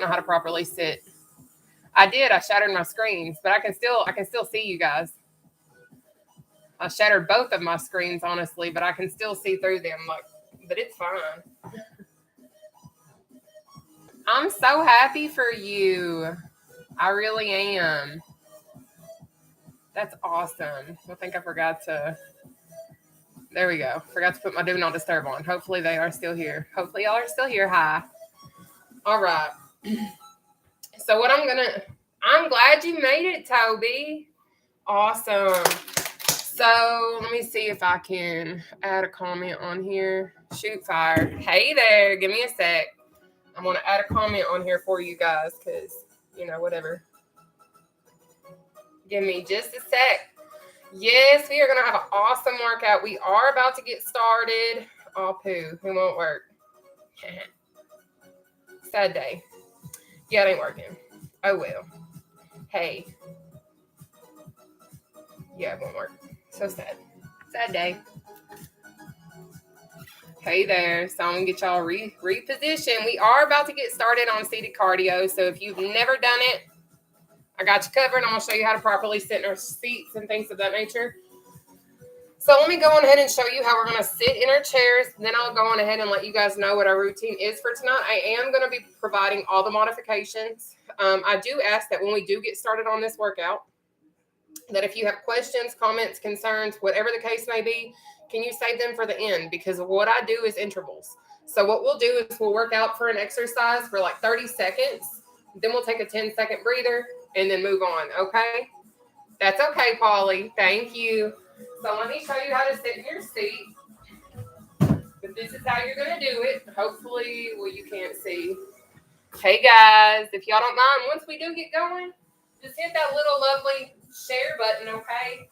know how to properly sit. I did. I shattered my screens, but I can still see you guys. I shattered both of my screens, honestly, but I can still see through them. Like, but it's fine. I'm so happy for you. I really am. That's awesome. I think I forgot to. There we go. Forgot to put my do not disturb on. Hopefully they are still here. Hopefully y'all are still here. Hi. All right. So I'm glad you made it, Toby. Awesome. So let me see if I can add a comment on here. Shoot fire. Hey there. Give me a sec. I'm going to add a comment on here for you guys because, whatever. Give me just a sec. Yes, we are going to have an awesome workout. We are about to get started. Oh, poo. It won't work. Sad day. Yeah, it ain't working. Oh, well. Hey. Yeah, it won't work. So sad. Sad day. Hey there. So I'm going to get y'all repositioned. We are about to get started on seated cardio. So if you've never done it, I got you covered. I'm going to show you how to properly sit in our seats and things of that nature. So let me go on ahead and show you how we're going to sit in our chairs. Then I'll go on ahead and let you guys know what our routine is for tonight. I am going to be providing all the modifications. I do ask that when we do get started on this workout, that if you have questions, comments, concerns, whatever the case may be, can you save them for the end? Because what I do is intervals. So what we'll do is we'll work out for an exercise for like 30 seconds. Then we'll take a 10-second breather and then move on. Okay? That's okay, Polly. Thank you. So let me show you how to sit in your seat. But this is how you're going to do it. Hopefully, you can't see. Hey, guys. If y'all don't mind, once we do get going, just hit that little lovely share button, okay?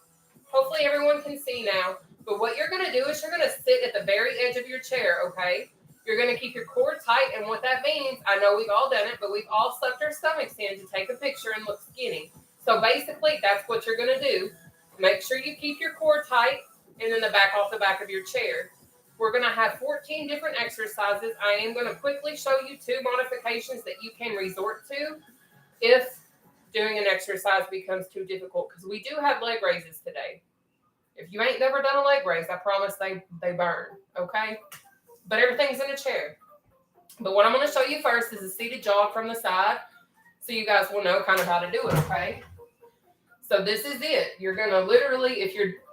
Hopefully, everyone can see now. But what you're going to do is you're going to sit at the very edge of your chair, okay? You're going to keep your core tight. And what that means, I know we've all done it, but we've all sucked our stomachs in to take a picture and look skinny. So basically, that's what you're going to do. Make sure you keep your core tight and then the back off the back of your chair. We're going to have 14 different exercises. I am going to quickly show you 2 modifications that you can resort to if doing an exercise becomes too difficult, because we do have leg raises today. If you ain't never done a leg raise, I promise they burn, okay? But everything's in a chair. But what I'm going to show you first is a seated jog from the side, so you guys will know kind of how to do it, okay? So this is it. You're going to literally,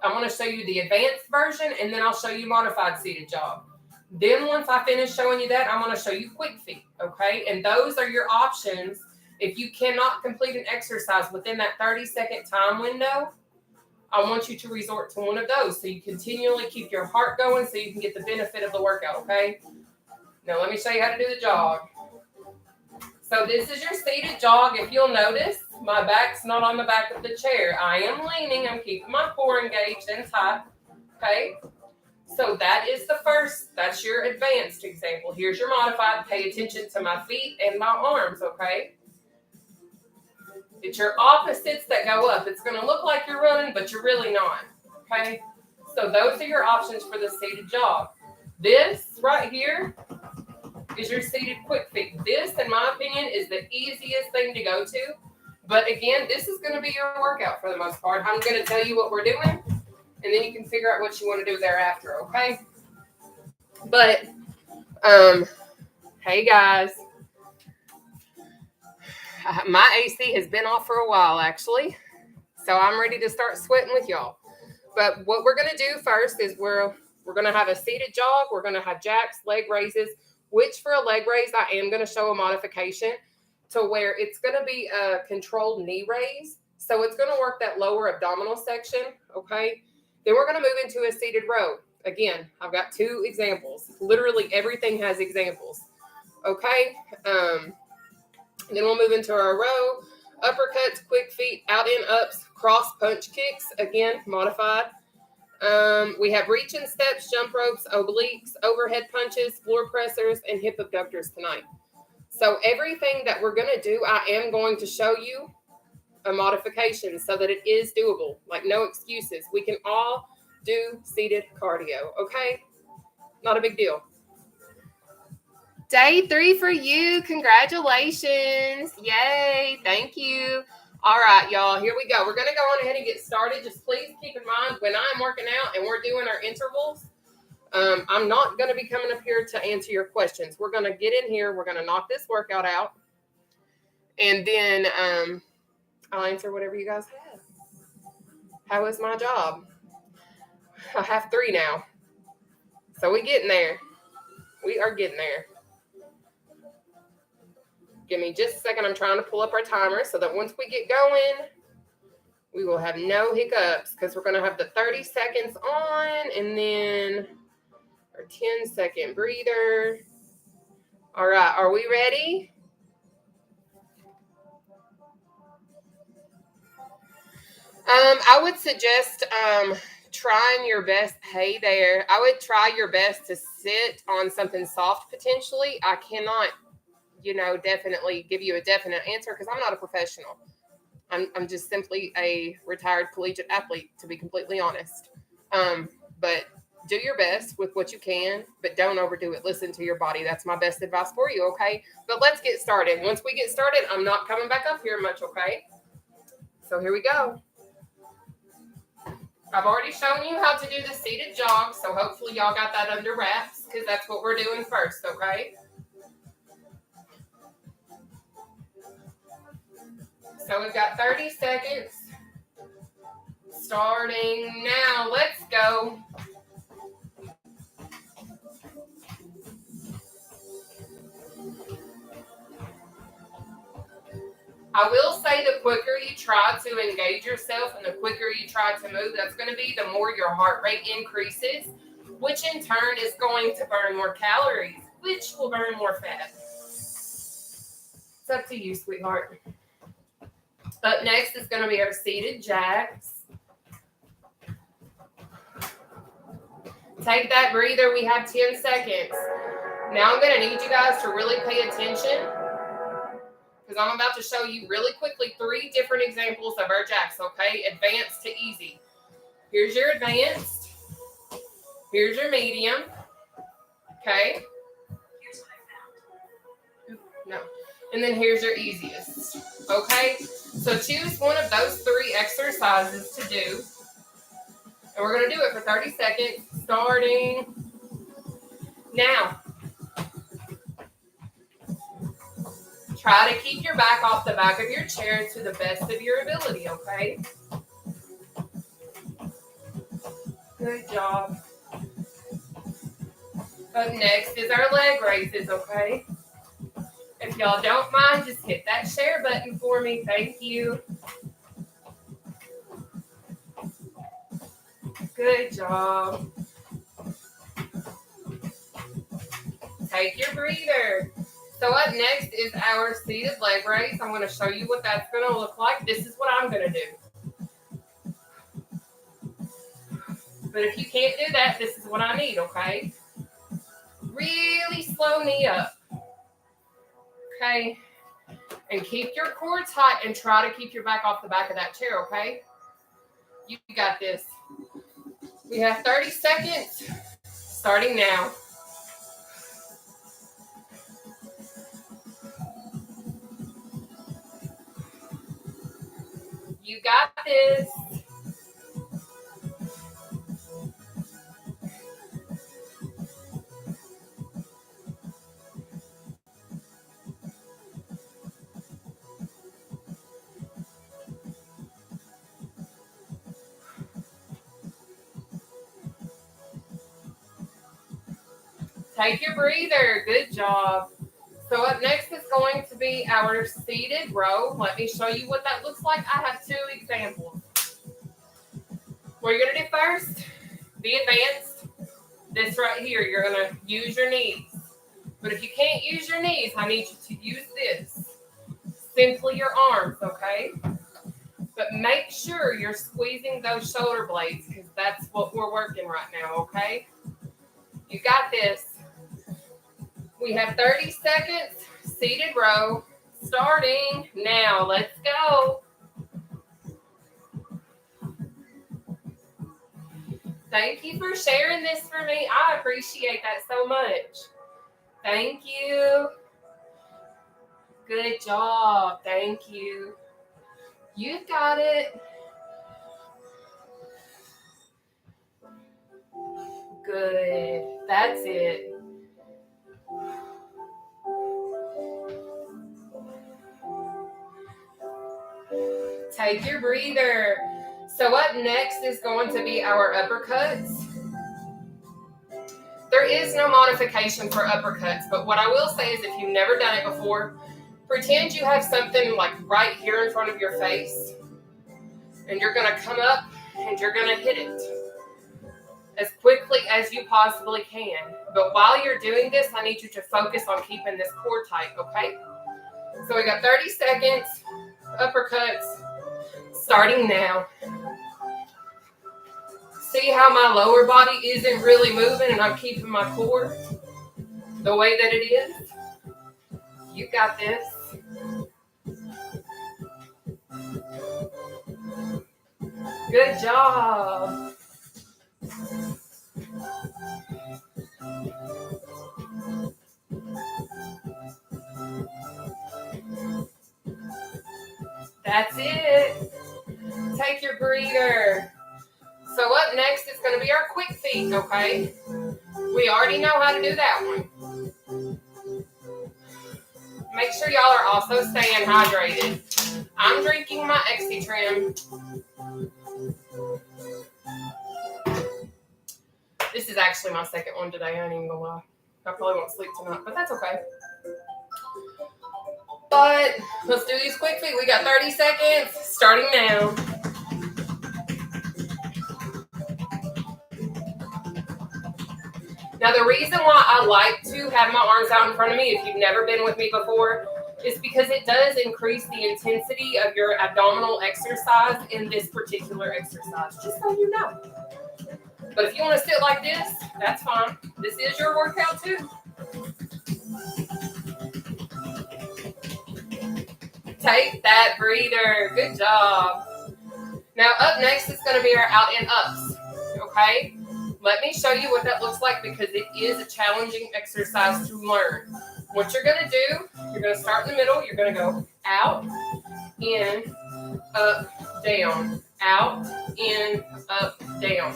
I'm going to show you the advanced version, and then I'll show you modified seated jog. Then once I finish showing you that, I'm going to show you quick feet, okay? And those are your options. If you cannot complete an exercise within that 30-second time window, I want you to resort to one of those so you continually keep your heart going so you can get the benefit of the workout, okay? Now let me show you how to do the jog. So this is your seated jog. If you'll notice, my back's not on the back of the chair. I am leaning. I'm keeping my core engaged and tight, okay? So that's your advanced example. Here's your modified. Pay attention to my feet and my arms, okay? It's your opposites that go up. It's going to look like you're running, but you're really not, okay? So those are your options for the seated jog. This right here is your seated quick feet. This, in my opinion, is the easiest thing to go to. But again, this is going to be your workout for the most part. I'm going to tell you what we're doing, and then you can figure out what you want to do thereafter, okay? But, hey guys. My AC has been off for a while, actually. So I'm ready to start sweating with y'all. But what we're going to do first is we're going to have a seated jog. We're going to have jacks, leg raises, which for a leg raise, I am going to show a modification to where it's going to be a controlled knee raise. So it's going to work that lower abdominal section, okay? Then we're going to move into a seated row. Again, I've got 2 examples. Literally everything has examples, okay? Then we'll move into our row, uppercuts, quick feet, out and ups, cross punch kicks, again, modified. We have reach and steps, jump ropes, obliques, overhead punches, floor pressers, and hip abductors tonight. So everything that we're going to do, I am going to show you a modification so that it is doable. Like, no excuses. We can all do seated cardio, okay? Not a big deal. Day 3 for you. Congratulations. Yay. Thank you. All right, y'all. Here we go. We're going to go on ahead and get started. Just please keep in mind when I'm working out and we're doing our intervals, I'm not going to be coming up here to answer your questions. We're going to get in here. We're going to knock this workout out. And then I'll answer whatever you guys have. How is my job? I have 3 now. So we're getting there. We are getting there. Give me just a second. I'm trying to pull up our timer so that once we get going, we will have no hiccups because we're going to have the 30 seconds on and then our 10-second breather. All right. Are we ready? I would suggest trying your best. Hey there. I would try your best to sit on something soft potentially. I cannot, definitely give you a definite answer because I'm not a professional. I'm just simply a retired collegiate athlete, to be completely honest. But do your best with what you can, but don't overdo it. Listen to your body. That's my best advice for you, okay? But let's get started. Once we get started, I'm not coming back up here much, okay? So here we go. I've already shown you how to do the seated jog, so hopefully y'all got that under wraps because that's what we're doing first, okay? So we've got 30 seconds starting now. Let's go. I will say the quicker you try to engage yourself and the quicker you try to move, that's going to be the more your heart rate increases, which in turn is going to burn more calories, which will burn more fat. It's up to you, sweetheart. Up next is going to be our seated jacks. Take that breather. We have 10 seconds. Now I'm going to need you guys to really pay attention because I'm about to show you really quickly 3 different examples of our jacks, okay? Advanced to easy. Here's your advanced. Here's your medium. Okay? Here's what I found. No. And then here's your easiest. Okay? So choose one of those 3 exercises to do. And we're going to do it for 30 seconds, starting now. Try to keep your back off the back of your chair to the best of your ability, okay? Good job. Up next is our leg raises, okay? If y'all don't mind, just hit that share button for me. Thank you. Good job. Take your breather. So up next is our seated leg raise. I'm going to show you what that's going to look like. This is what I'm going to do. But if you can't do that, this is what I need, okay? Really slow knee up. Okay? And keep your core tight and try to keep your back off the back of that chair, okay? You got this. We have 30 seconds starting now. You got this. Take your breather. Good job. So up next is going to be our seated row. Let me show you what that looks like. I have 2 examples. What you're going to do first, the advanced. This right here, you're going to use your knees. But if you can't use your knees, I need you to use this. Simply your arms, okay? But make sure you're squeezing those shoulder blades because that's what we're working right now, okay? You got this. We have 30 seconds, seated row, starting now. Let's go. Thank you for sharing this for me. I appreciate that so much. Thank you. Good job. Thank you. You've got it. Good. That's it. Take your breather. So up next is going to be our uppercuts. There is no modification for uppercuts, but what I will say is if you've never done it before, pretend you have something like right here in front of your face, and you're going to come up and you're going to hit it as quickly as you possibly can. But while you're doing this, I need you to focus on keeping this core tight, okay? So we got 30 seconds, uppercuts, starting now. See how my lower body isn't really moving and I'm keeping my core the way that it is? You got this. Good job. That's it. Take your breather. So up next is going to be our quick feet, okay? We already know how to do that one. Make sure y'all are also staying hydrated. I'm drinking my Trim. This is actually my second one today, I ain't even gonna lie. I probably won't sleep tonight, but that's okay. But let's do these quick feet. We got 30 seconds, starting now. Now, the reason why I like to have my arms out in front of me, if you've never been with me before, is because it does increase the intensity of your abdominal exercise in this particular exercise, just so you know. But if you want to sit like this, that's fine. This is your workout too. Take that breather. Good job. Now, up next is going to be our out and ups, okay? Let me show you what that looks like because it is a challenging exercise to learn. What you're going to do, you're going to start in the middle. You're going to go out, in, up, down, out, in, up, down.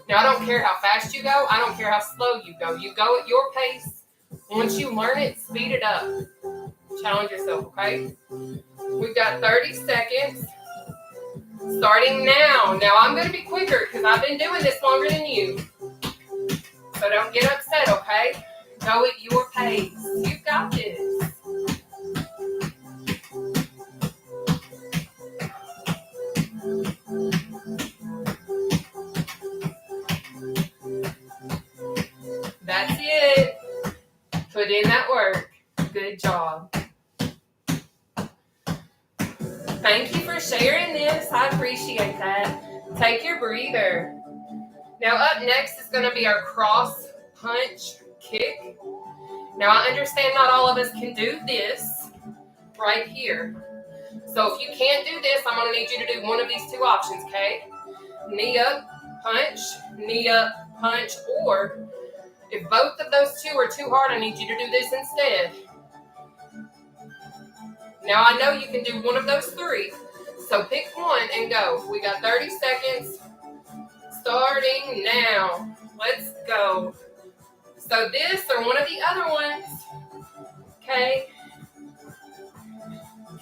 Now, I don't care how fast you go. I don't care how slow you go. You go at your pace. Once you learn it, speed it up. Challenge yourself, okay? We've got 30 seconds. Starting now. Now, I'm going to be quicker because I've been doing this longer than you. So don't get upset, okay? Go at your pace. You've got this. That's it. Put in that work. Good job. Thank you for sharing this. I appreciate that. Take your breather. Now up next is going to be our cross punch kick. Now I understand not all of us can do this right here. So if you can't do this, I'm going to need you to do one of these two options, okay? Knee up, punch, or if both of those two are too hard, I need you to do this instead. Now, I know you can do one of those three, so pick one and go. We got 30 seconds, starting now. Let's go. So this or one of the other ones, okay?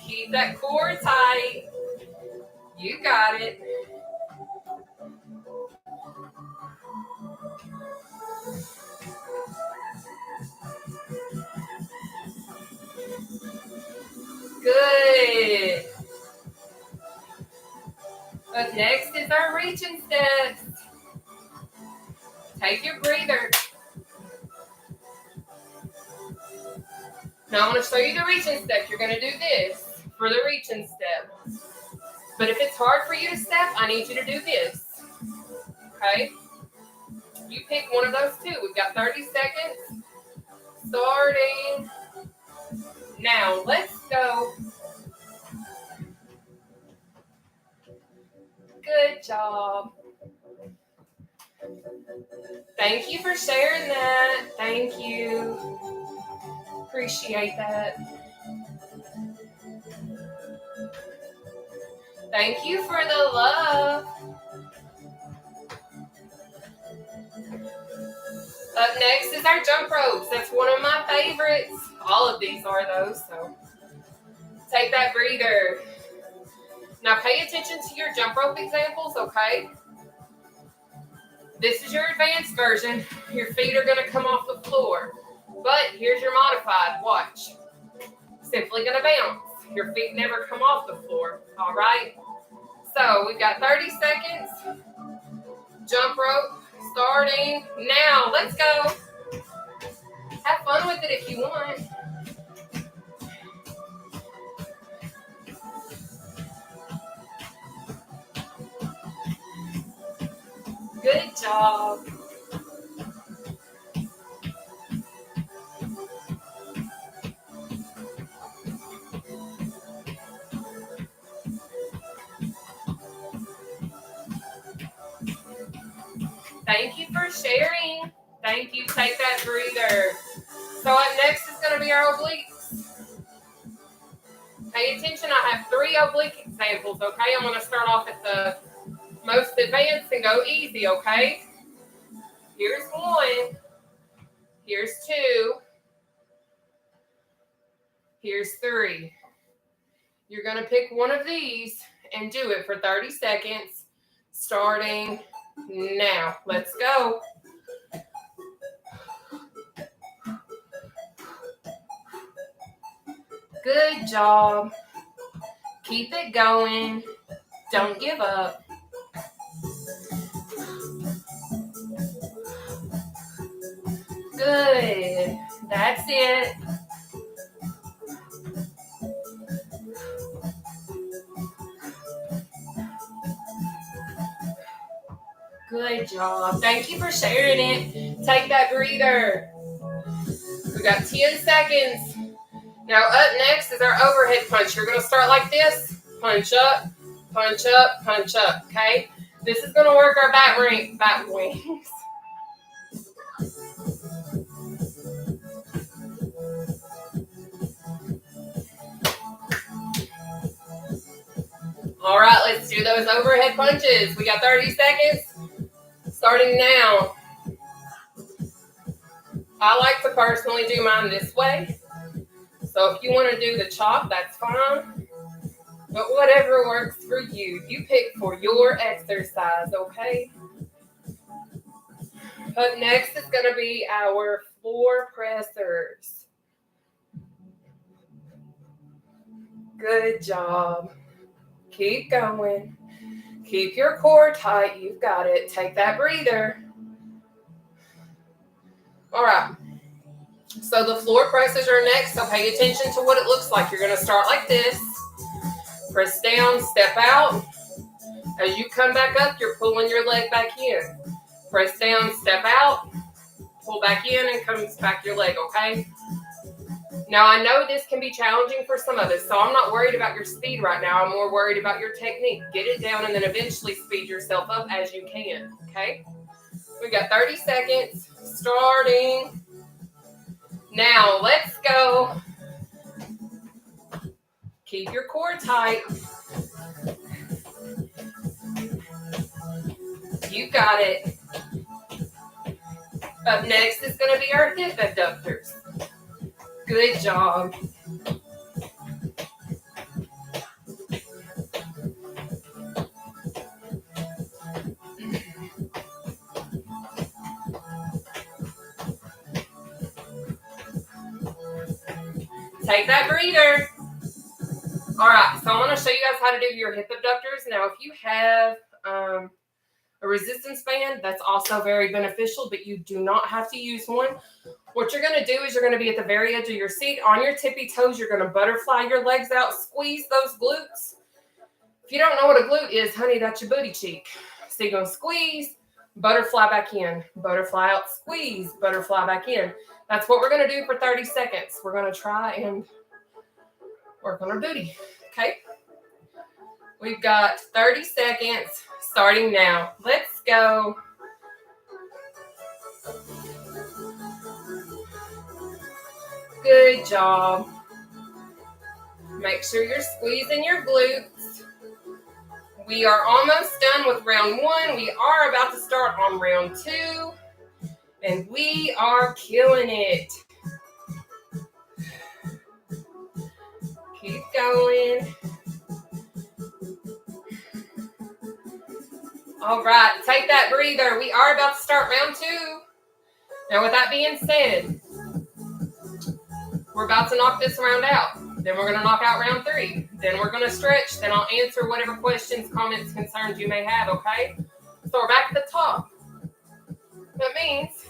Keep that core tight. You got it. Good. Up next is our reaching steps. Take your breather. Now I'm going to show you the reaching step. You're going to do this for the reaching step. But if it's hard for you to step, I need you to do this. Okay? You pick one of those two. We've got 30 seconds. Starting now. Let's go. Good job. Thank you for sharing that. Thank you. Appreciate that. Thank you for the love. Up next is our jump ropes. That's one of my favorites. All of these are those, so take that breather. Now pay attention to your jump rope examples, okay? This is your advanced version. Your feet are going to come off the floor. But here's your modified. Watch. Simply going to bounce. Your feet never come off the floor, all right? So we've got 30 seconds. Jump rope starting now. Let's go. Have fun with it if you want. Good job. Thank you for sharing. Thank you. Take that breather. So up next is going to be our obliques. Pay attention. I have 3 oblique examples, okay? I'm going to start off at the most advanced and go easy, okay? Here's 1. Here's 2. Here's 3. You're going to pick one of these and do it for 30 seconds, starting now. Let's go. Good job. Keep it going. Don't give up. Good. That's it. Good job. Thank you for sharing it. Take that breather. We got 10 seconds. Now up next is our overhead punch. You're going to start like this. Punch up, punch up, punch up. Okay? This is going to work our bat wings. All right, let's do those overhead punches. We got 30 seconds. Starting now. I like to personally do mine this way. So if you want to do the chop, that's fine. But whatever works for you, you pick for your exercise, okay? Up next is going to be our floor pressers. Good job. Keep going. Keep your core tight. You've got it. Take that breather. All right. So the floor presses are next. So pay attention to what it looks like. You're going to start like this. Press down, step out. As you come back up, you're pulling your leg back in. Press down, step out. Pull back in and comes back your leg, okay? Now, I know this can be challenging for some of us, so I'm not worried about your speed right now. I'm more worried about your technique. Get it down and then eventually speed yourself up as you can, okay? We got 30 seconds starting now. Let's go. Keep your core tight. You got it. Up next is going to be our hip abductors. Good job. Take that breather. All right, so I want to show you guys how to do your hip abductors. Now, if you have a resistance band, that's also very beneficial, but you do not have to use one. What you're going to do is you're going to be at the very edge of your seat. On your tippy toes, you're going to butterfly your legs out, squeeze those glutes. If you don't know what a glute is, honey, that's your booty cheek. So you're going to squeeze, butterfly back in, butterfly out, squeeze, butterfly back in. That's what we're going to do for 30 seconds. We're going to try and work on our booty, okay? We've got 30 seconds starting now. Let's go. Good job. Make sure you're squeezing your glutes. We are almost done with round 1. We are about to start on round 2. And we are killing it. Keep going. All right, take that breather. We are about to start round 2. Now, with that being said, we're about to knock this round out. Then we're going to knock out round 3. Then we're going to stretch. Then I'll answer whatever questions, comments, concerns you may have, okay? So we're back at the top. That means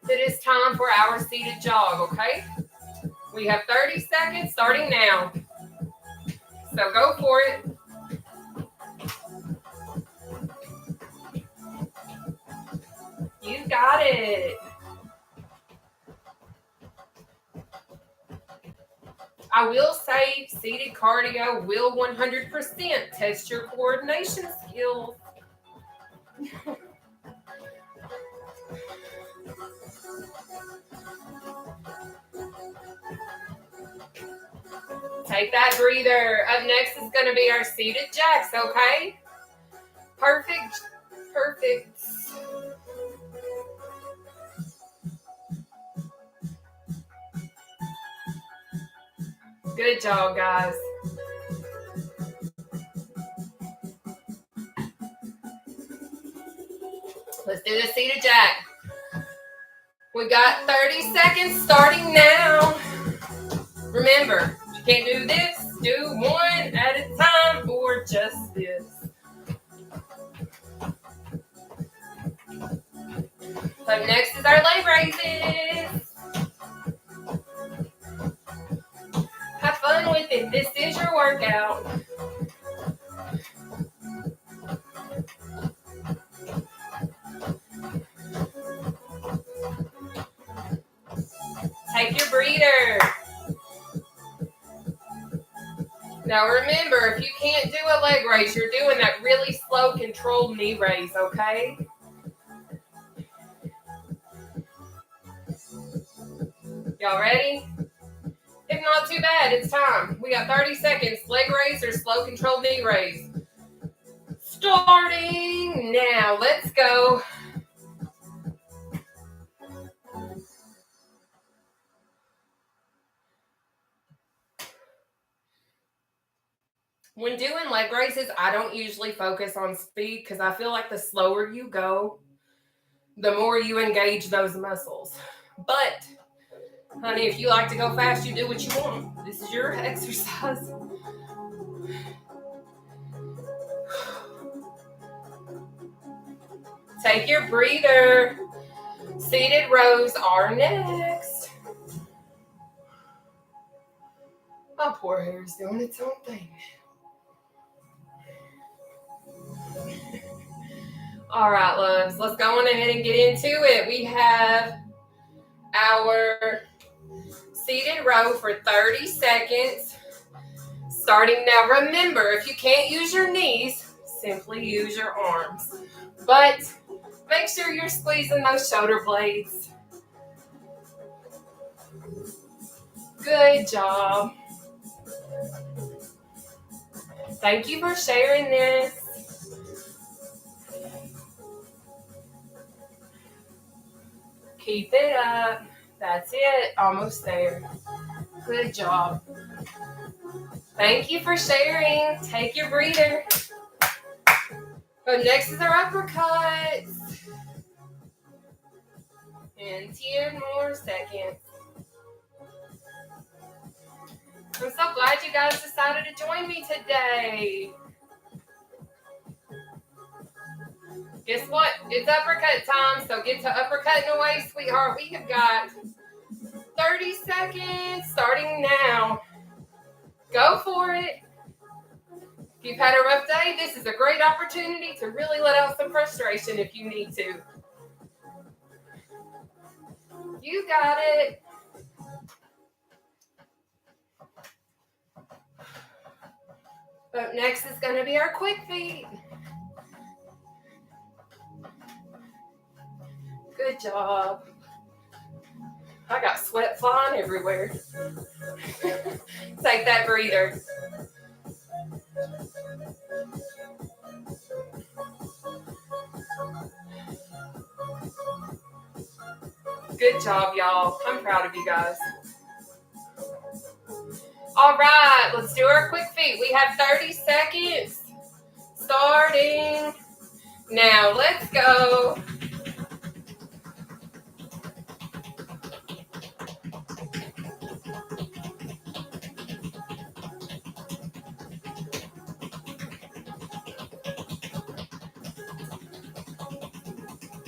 it is time for our seated jog, okay? We have 30 seconds starting now. So go for it. You got it. I will say seated cardio will 100% test your coordination skills. Take that breather. Up next is going to be our seated jacks, okay? Perfect. Perfect. Good job, guys. Let's do the seated jack. We got 30 seconds starting now. Remember, if you can't do this, do one at a time or just this. Up next is our leg raises. Have fun with it. This is your workout. Take your breather. Now remember, if you can't do a leg raise, you're doing that really slow, controlled knee raise, okay? Y'all ready? If not, too bad. It's time. We got 30 seconds. Leg raise or slow, controlled knee raise. Starting now. Let's go. When doing leg raises, I don't usually focus on speed because I feel like the slower you go, the more you engage those muscles. But, honey, if you like to go fast, you do what you want. This is your exercise. Take your breather. Seated rows are next. My poor hair is doing its own thing. All right, loves. Let's go on ahead and get into it. We have our seated row for 30 seconds. Starting now. Remember, if you can't use your knees, simply use your arms. But make sure you're squeezing those shoulder blades. Good job. Thank you for sharing this. Keep it up. That's it. Almost there. Good job. Thank you for sharing. Take your breather. But next is our uppercuts. And 10 more seconds. I'm so glad you guys decided to join me today. Guess what? It's uppercut time, so get to uppercutting away, sweetheart. We have got 30 seconds starting now. Go for it. If you've had a rough day, this is a great opportunity to really let out some frustration if you need to. You got it. Up next is going to be our quick feet. Good job. I got sweat flying everywhere. Take that breather. Good job, y'all. I'm proud of you guys. All right, let's do our quick feet. We have 30 seconds. Starting now. Let's go.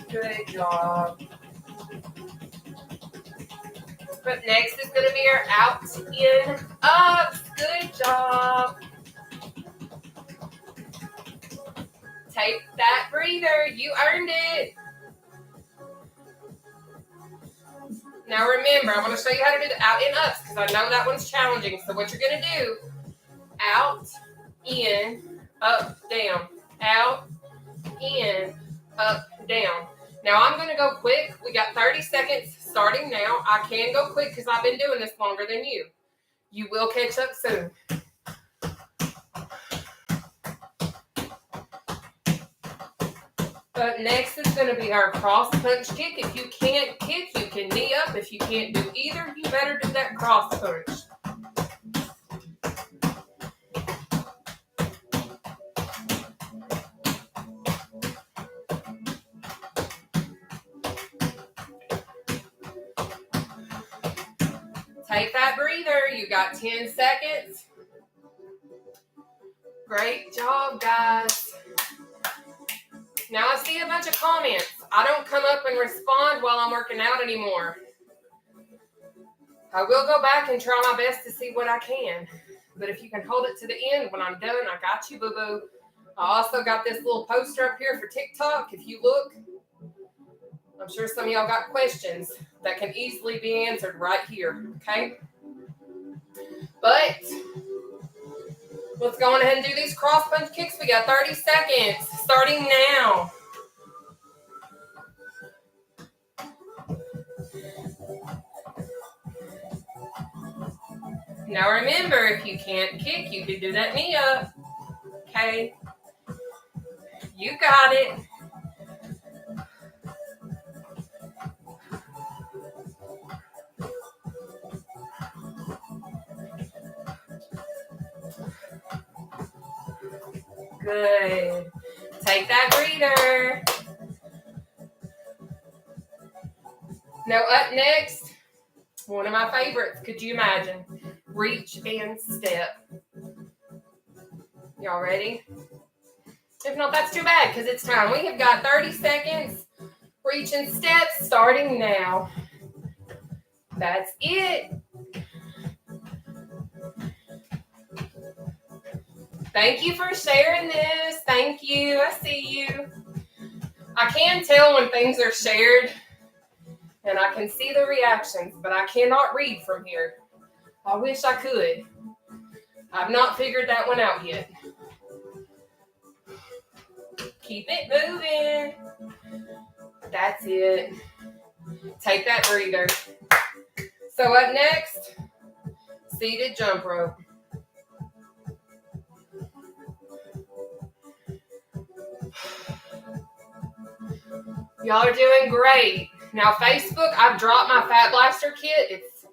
Good job. But next is going to be our out, in, up. Good job. Take that breather. You earned it. Now remember, I want to show you how to do the out, in, ups because I know that one's challenging. So what you're going to do, out, in, up, down. Out, in, up, down. Now I'm going to go quick. We got 30 seconds starting now. I can go quick because I've been doing this longer than you. You will catch up soon. But next is going to be our cross punch kick. If you can't kick, you can knee up. If you can't do either, you better do that cross punch. Take that breather. You got 10 seconds. Great job, guys. Now I see a bunch of comments. I don't come up and respond while I'm working out anymore. I will go back and try my best to see what I can. But if you can hold it to the end when I'm done, I got you, boo-boo. I also got this little poster up here for TikTok. If you look, I'm sure some of y'all got questions that can easily be answered right here, okay? But let's go on ahead and do these cross punch kicks. We got 30 seconds, starting now. Now remember, if you can't kick, you can do that knee up. Okay? You got it. Good. Take that breather. Now up next, one of my favorites. Could you imagine? Reach and step. Y'all ready? If not, that's too bad because it's time. We have got 30 seconds. Reach and step starting now. That's it. Thank you for sharing this. Thank you. I see you. I can tell when things are shared and I can see the reactions, but I cannot read from here. I wish I could. I've not figured that one out yet. Keep it moving. That's it. Take that breather. So up next, seated jump rope. Y'all are doing great. Now Facebook, I've dropped my Fat Blaster kit. It's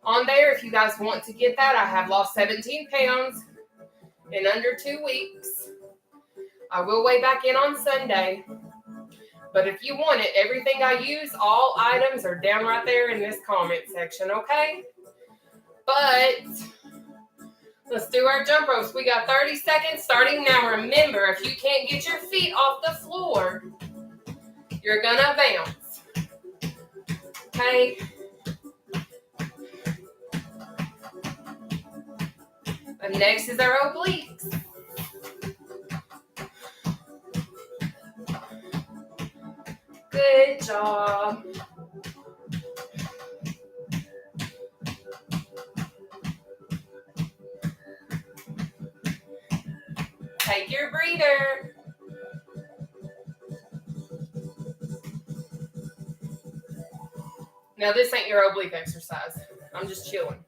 on there if you guys want to get that. I have lost 17 pounds in under 2 weeks. I will weigh back in on Sunday. But if you want it, everything I use, all items are down right there in this comment section, okay? But let's do our jump ropes. We got 30 seconds starting now. Remember, if you can't get your feet off the floor, you're gonna bounce. Okay? And next is our obliques. Good job. Take your breather. Now, this ain't your oblique exercise. I'm just chilling.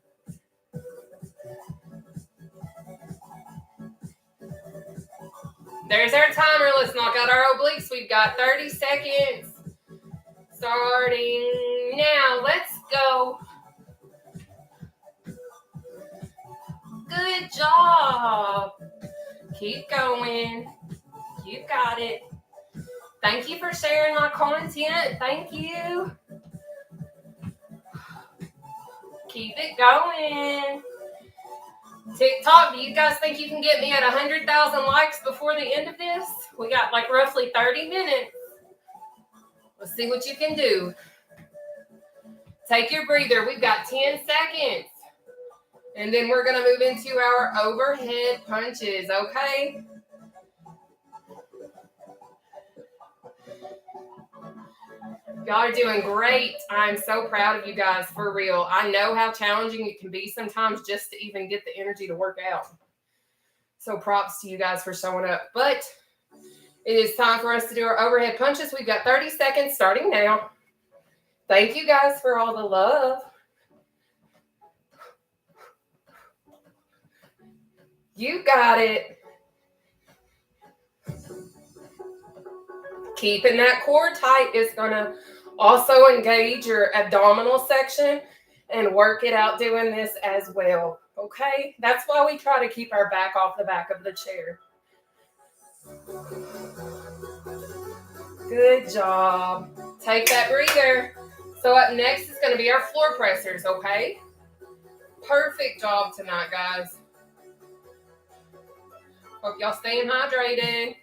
There's our timer. Let's knock out our obliques. We've got 30 seconds. Starting now. Let's go. Good job. Keep going. You got it. Thank you for sharing my content. Thank you. Keep it going. TikTok, do you guys think you can get me at 100,000 likes before the end of this? We got like roughly 30 minutes. Let's see what you can do. Take your breather. We've got 10 seconds. And then we're going to move into our overhead punches, okay? Y'all are doing great. I'm so proud of you guys, for real. I know how challenging it can be sometimes just to even get the energy to work out. So props to you guys for showing up. But it is time for us to do our overhead punches. We've got 30 seconds starting now. Thank you guys for all the love. You got it. Keeping that core tight is going to also engage your abdominal section and work it out doing this as well. Okay? That's why we try to keep our back off the back of the chair. Good job. Take that breather. So up next is going to be our floor pressers, okay? Perfect job tonight, guys. Hope y'all staying hydrated.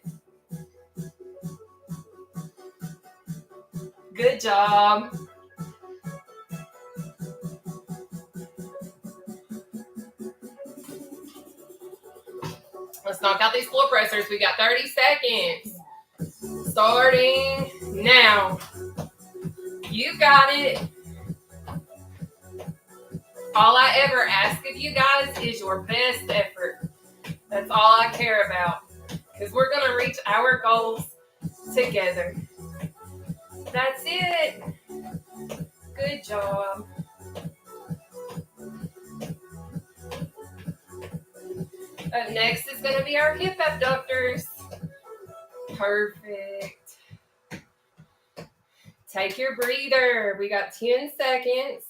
Good job. Let's knock out these floor pressers. We got 30 seconds. Starting now. You got it. All I ever ask of you guys is your best effort. That's all I care about. Because we're going to reach our goals together. That's it. Good job. Up next is going to be our hip abductors. Perfect. Take your breather. We got 10 seconds.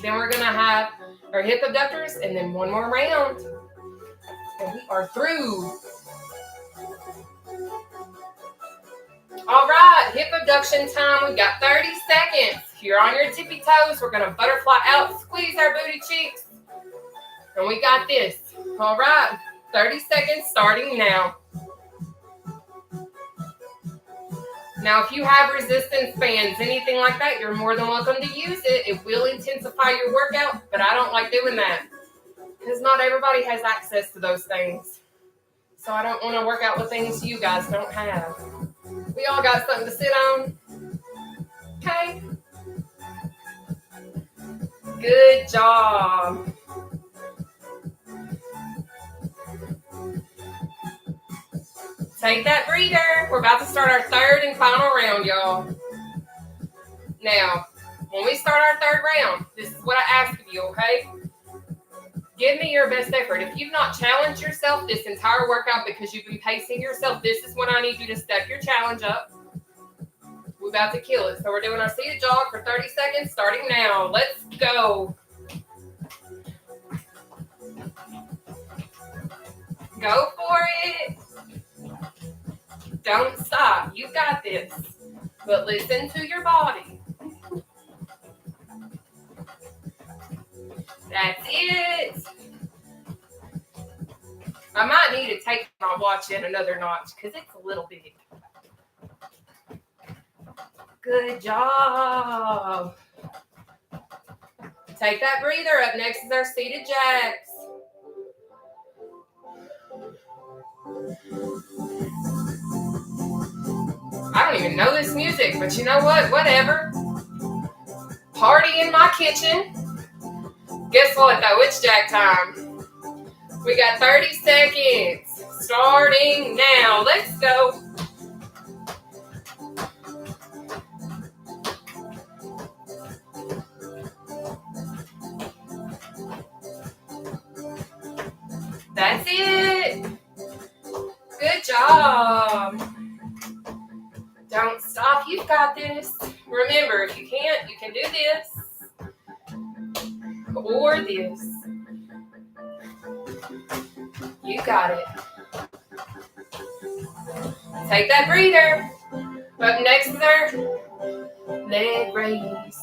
Then we're going to have our hip abductors and then one more round. And we are through. All right, hip abduction time. We've got 30 seconds. You're on your tippy toes. We're going to butterfly out, squeeze our booty cheeks. And we got this. All right, 30 seconds starting now. Now, if you have resistance bands, anything like that, you're more than welcome to use it. It will intensify your workout, but I don't like doing that because not everybody has access to those things. So I don't want to work out with things you guys don't have. We all got something to sit on. Okay. Good job. Take that breather. We're about to start our third and final round, y'all. Now, when we start our third round, this is what I ask of you, okay? Give me your best effort. If you've not challenged yourself this entire workout because you've been pacing yourself, this is when I need you to step your challenge up. We're about to kill it. So we're doing our seated jog for 30 seconds, starting now. Let's go. Go for it. Don't stop. You got this. But listen to your body. That's it. I might need to take my watch in another notch because it's a little big. Good job. Take that breather. Up next is our seated jacks. I don't even know this music, but you know what? Whatever. Party in my kitchen. Guess what, though? It's jack time. We got 30 seconds. Starting now. Let's go. That's it. Good job. Don't stop. You've got this. Remember, if you can't, you can do this. Or this. You got it. Take that breather. Up next is our leg raise.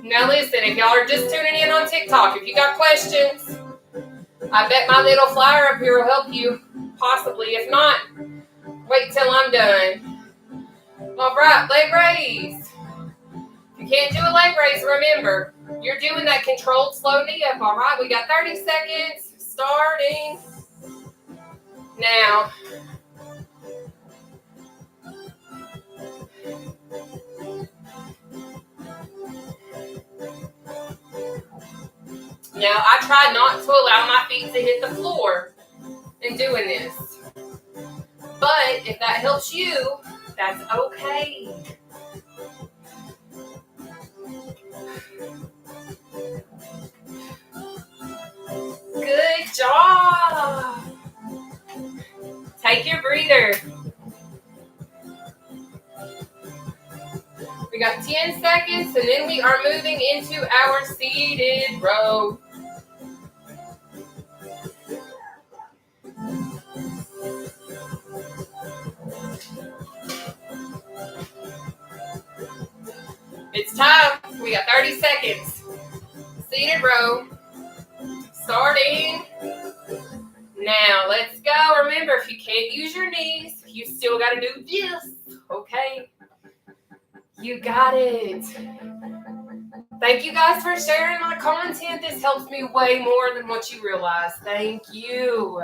Now listen, if y'all are just tuning in on TikTok, if you got questions, I bet my little flyer up here will help you, possibly. If not, wait till I'm done. All right, leg raise. If you can't do a leg raise, remember, you're doing that controlled slow knee up, all right? We got 30 seconds starting now. Now, I try not to allow my feet to hit the floor in doing this. But if that helps you, that's okay. Good job. Take your breather. We got 10 seconds, and then we are moving into our seated row. It's time. We got 30 seconds. Seated row. Starting now. Let's go. Remember, if you can't use your knees, you still got to do this. Okay? You got it. Thank you guys for sharing my content. This helps me way more than what you realize. Thank you.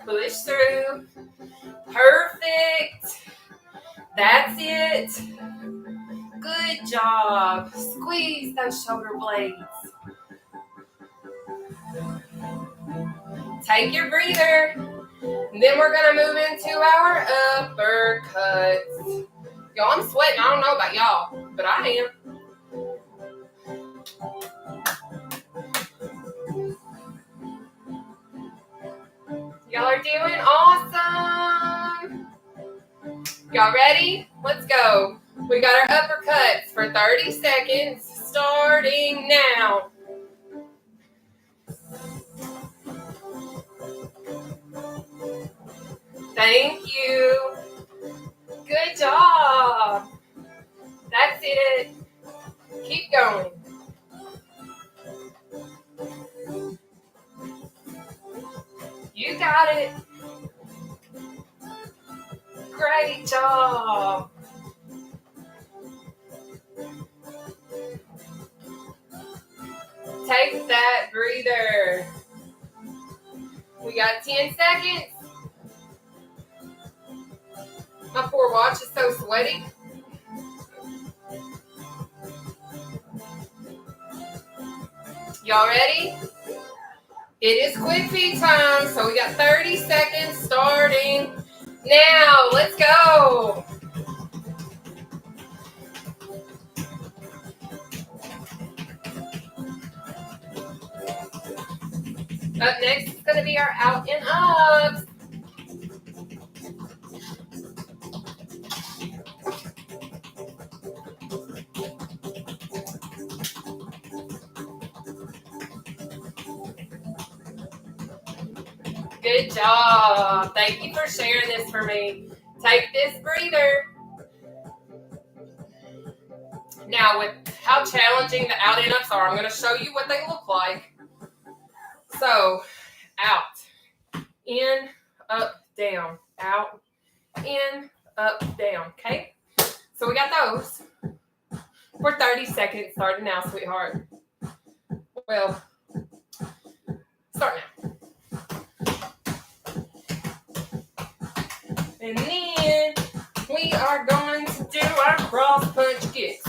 Push through. Perfect. That's it. Good job. Squeeze those shoulder blades. Take your breather. And then we're going to move into our uppercuts. Y'all, I'm sweating. I don't know about y'all, but I am. Y'all are doing awesome. Y'all ready? Let's go. We got our uppercuts for 30 seconds, starting now. Thank you. Good job. That's it. Keep going. You got it. Great job. Take that breather. We got 10 seconds. My poor watch is so sweaty. Y'all ready? It is quick feet time, so we got 30 seconds starting now. Let's go. Up next is going to be our out and ups. Good job. Thank you for sharing this for me. Take this breather. Now, with how challenging the out and ups are, I'm going to show you what they look like. So, out, in, up, down, out, in, up, down, okay? So we got those for 30 seconds, starting now, sweetheart. Well, start now. And then we are going to do our cross punch kicks.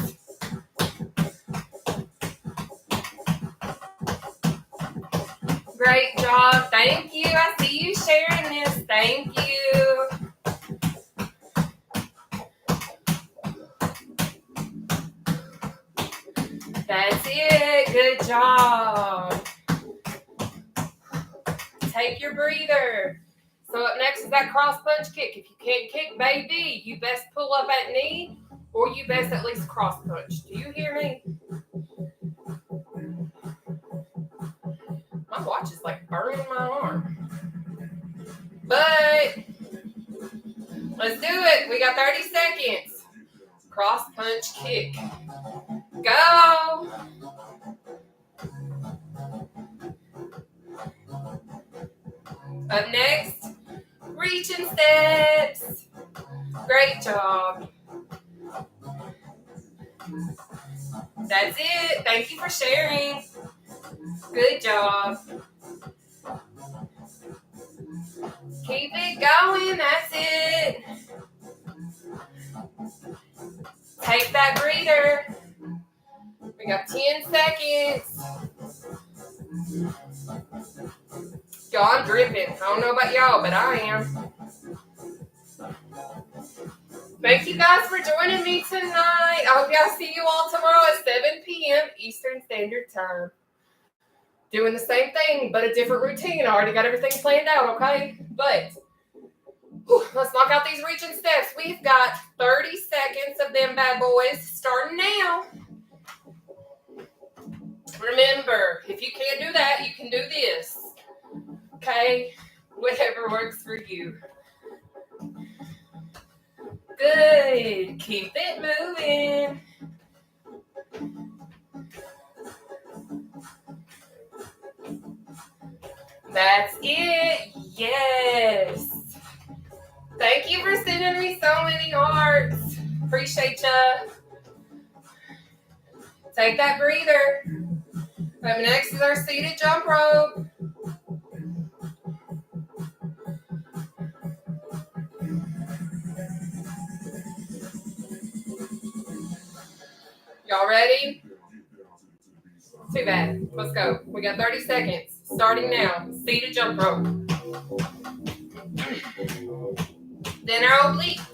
Great job. Thank you. I see you sharing this. Thank you. That's it. Good job. Take your breather. So up next is that cross punch kick. If you can't kick, baby, you best pull up at knee or you best at least cross punch. Do you hear me? My watch is like burning my arm. But let's do it. We got 30 seconds. Cross punch kick. Go. Up next, reaching steps. Great job. That's it. Thank you for sharing. Good job. Keep it going. That's it. Take that breather. We got 10 seconds. Y'all, I'm dripping. I don't know about y'all, but I am. Thank you guys for joining me tonight. I hope y'all see you all tomorrow at 7 p.m. Eastern Standard Time. Doing the same thing, but a different routine. I already got everything planned out, okay? But let's knock out these reaching steps. We've got 30 seconds of them bad boys starting now. Remember, if you can't do that, you can do this. Okay? Whatever works for you. Good. Keep it moving. That's it. Yes. Thank you for sending me so many hearts. Appreciate ya. Take that breather. Up next is our seated jump rope. Y'all ready? Too bad. Let's go. We got 30 seconds. Starting now. Seated jump rope. Then our obliques.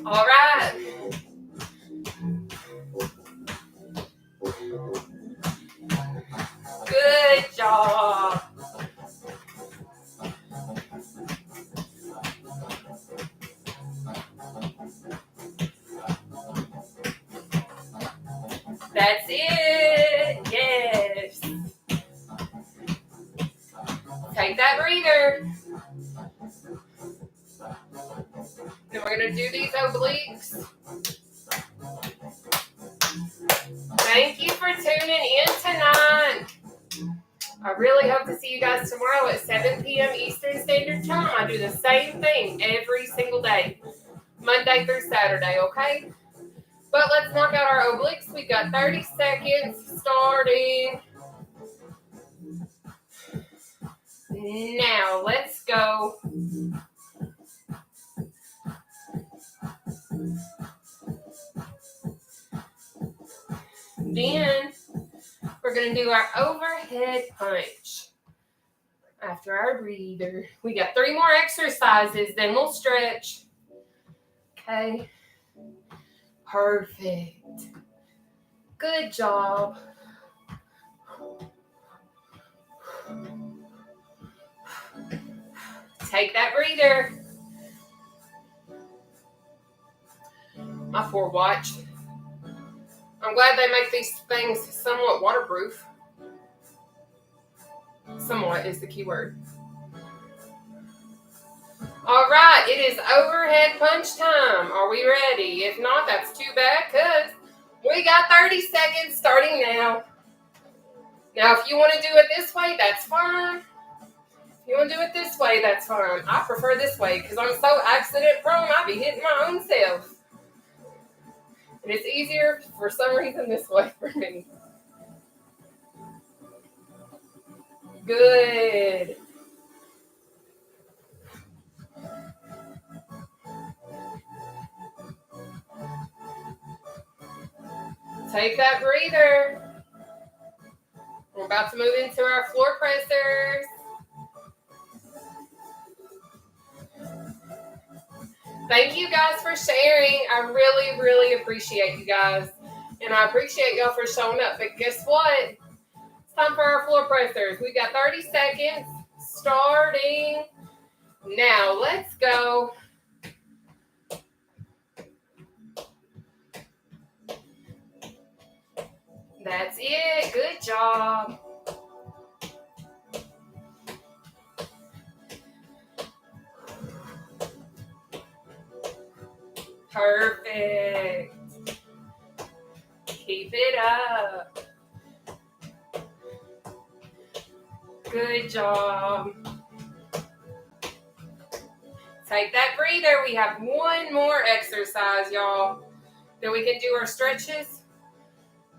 All right. Good job. That's it. Yes. Take that breather. Then we're going to do these obliques. Thank you for tuning in tonight. I really hope to see you guys tomorrow at 7 p.m. Eastern Standard Time. I do the same thing every single day, Monday through Saturday, okay? But let's knock out our obliques. We've got 30 seconds starting now. Let's go. Then we're going to do our overhead punch after our breather. We got 3 more exercises, then we'll stretch. Okay. Perfect. Good job. Take that breather. My poor watch. I'm glad they make these things somewhat waterproof. Somewhat is the key word. All right, it is overhead punch time. Are we ready? If not, that's too bad because we got 30 seconds starting now. Now, if you want to do it this way, that's fine. If you want to do it this way, that's fine. I prefer this way because I'm so accident prone, I be hitting my own self. And it's easier for some reason this way for me. Good. Take that breather. We're about to move into our floor pressers. Thank you guys for sharing. I really, really appreciate you guys. And I appreciate y'all for showing up. But guess what? It's time for our floor pressers. We got 30 seconds starting now. Let's go. That's it. Good job. Perfect. Keep it up. Good job. Take that breather. We have one more exercise, y'all. Then we can do our stretches.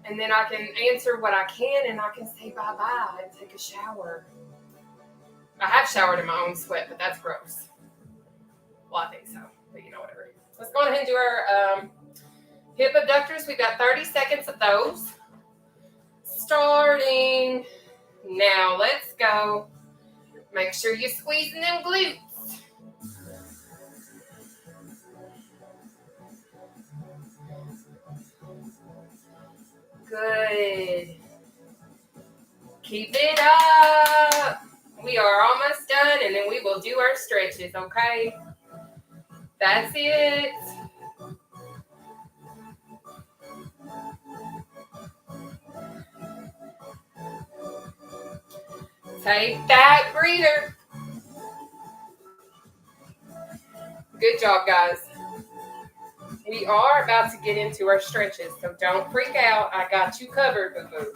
And then I can answer what I can and I can say bye-bye and take a shower. I have showered in my own sweat, but that's gross. Well, I think so, but you know, whatever. Let's go ahead and do our hip abductors. We've got 30 seconds of those. Starting now. Let's go. Make sure you're squeezing them glutes. Good. Keep it up. We are almost done, and then we will do our stretches, okay? That's it. Take that breather. Good job, guys. We are about to get into our stretches, so don't freak out. I got you covered, boo-boo.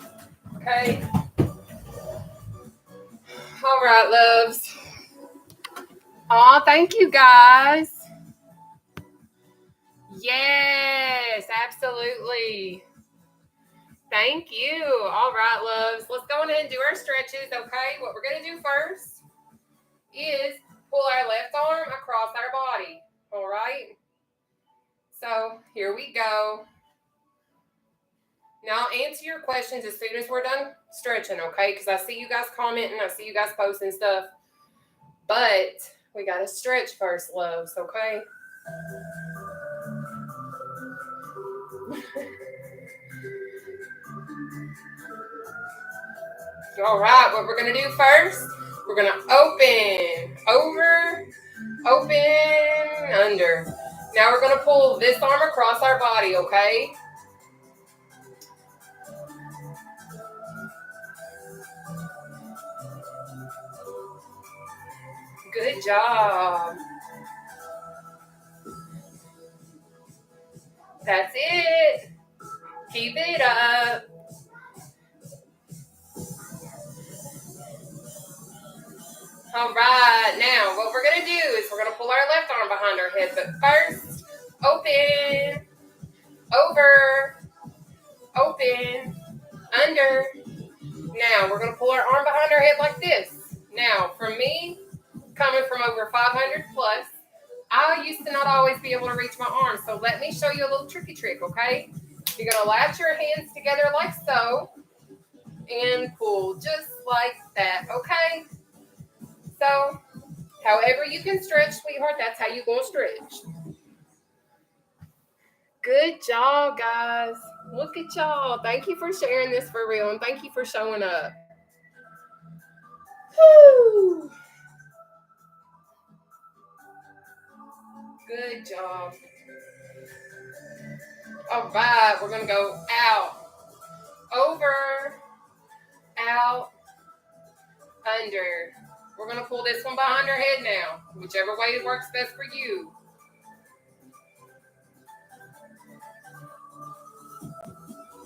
Okay? All right, loves. Aw, thank you, guys. Yes, absolutely. Thank you. All right, loves. Let's go ahead and do our stretches, okay? What we're going to do first is pull our left arm across our body, all right? So here we go. Now I'll answer your questions as soon as we're done stretching, okay? Because I see you guys commenting, I see you guys posting stuff. But we got to stretch first, loves, okay? All right, what we're going to do first, we're going to open, over, open, under. Now we're going to pull this arm across our body, okay? Good job. That's it. Keep it up. All right, now what we're going to do is we're going to pull our left arm behind our head, but first, open, over, open, under. Now we're going to pull our arm behind our head like this. Now, for me, coming from over 500 plus, I used to not always be able to reach my arm, so let me show you a little tricky trick, okay? You're going to latch your hands together like so and pull just like that, okay? So, however you can stretch, sweetheart, that's how you're going to stretch. Good job, guys. Look at y'all. Thank you for sharing this for real, and thank you for showing up. Woo! Good job. All right, we're going to go out, over, out, under. We're going to pull this one behind our head now, whichever way it works best for you.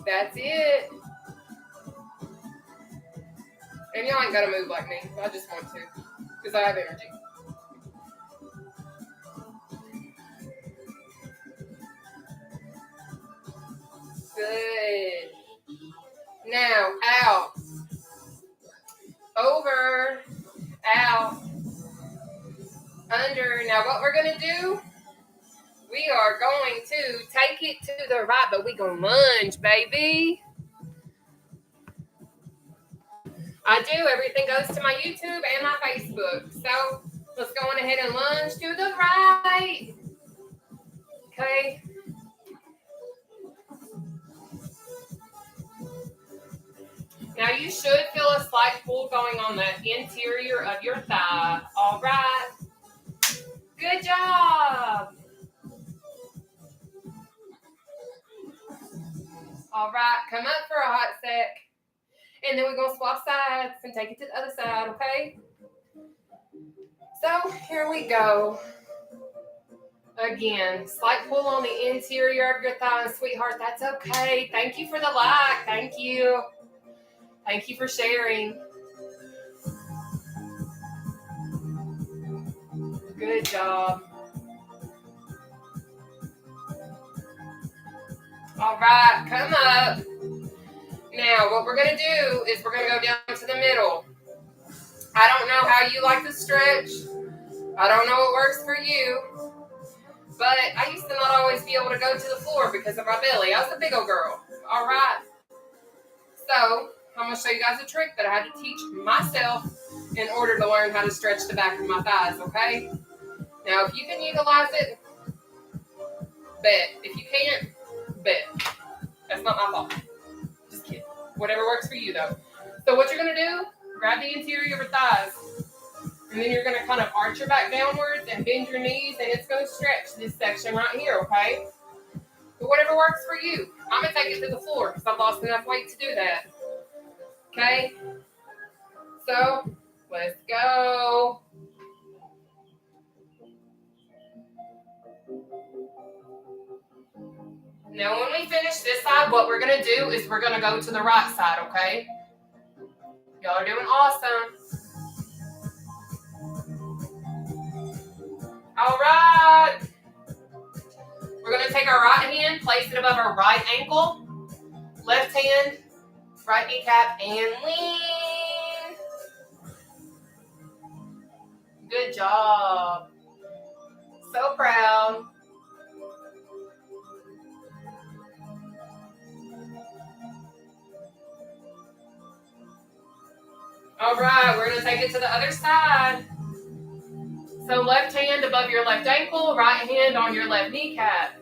That's it. And y'all ain't got to move like me. I just want to, because I have energy. Good. Now, out, over, out, under. Now, what we're going to do, we are going to take it to the right, but we're going to lunge, baby. I do. Everything goes to my YouTube and my Facebook. So, let's go on ahead and lunge to the right. Okay. you should feel a slight pull going on the interior of your thigh. All right. Good job. All right, come up for a hot sec. And then we're going to swap sides and take it to the other side, okay? So here we go. Again, slight pull on the interior of your thigh, and sweetheart, that's okay. Thank you for the like. Thank you. Thank you for sharing. Good job. All right, come up. Now, what we're going to do is we're going to go down to the middle. I don't know how you like to stretch. I don't know what works for you. But I used to not always be able to go to the floor because of my belly. I was a big old girl. All right. So I'm going to show you guys a trick that I had to teach myself in order to learn how to stretch the back of my thighs, okay? Now, if you can utilize it, bet. If you can't, bet. That's not my fault. Just kidding. Whatever works for you, though. So what you're going to do, grab the interior of your thighs. And then you're going to kind of arch your back downwards and bend your knees, and it's going to stretch this section right here, okay? But whatever works for you. I'm going to take it to the floor because I've lost enough weight to do that. Okay? So, let's go. Now, when we finish this side, what we're going to do is we're going to go to the right side, okay? Y'all are doing awesome. All right. We're going to take our right hand, place it above our right ankle, left hand, right kneecap, and lean. Good job. So proud. All right, we're going to take it to the other side. So left hand above your left ankle, right hand on your left kneecap.